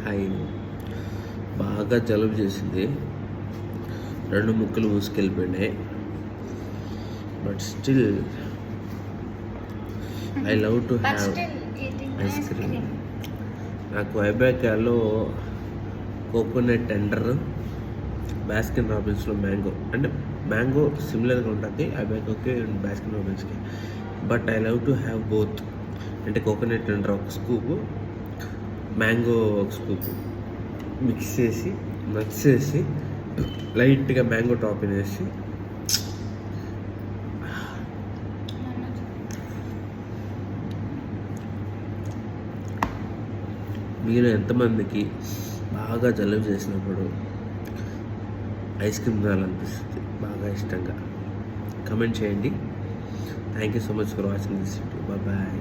Hi. బాగా జలుబు చేసింది, 2 ముక్కలు మూసుకెళ్ళిపోయినాయి. But still I love to have ice cream. నాకు ఐబ్యాకాలో కోకోనట్ టెండర్, బాస్కిన్ రాబిన్స్లో మ్యాంగో. అంటే మ్యాంగో సిమిలర్గా ఉంటుంది ఐబ్యాకోకి అండ్ బాస్కిన్ రాబిన్స్కి. But I love to have both. అంటే కోకోనట్ టెండర్ ఒక స్కూపు, మ్యాంగో ఒక స్కూపు మిక్స్ చేసి నట్స్ వేసి లైట్గా మ్యాంగో టాపింగ్ వేసి మీరు ఎంతమందికి బాగా జలుబు చేసినప్పుడు ఐస్ క్రీమ్ తినాలనిపిస్తుంది బాగా ఇష్టంగా? కమెంట్ చేయండి. Thank you so much for watching this video. Bye.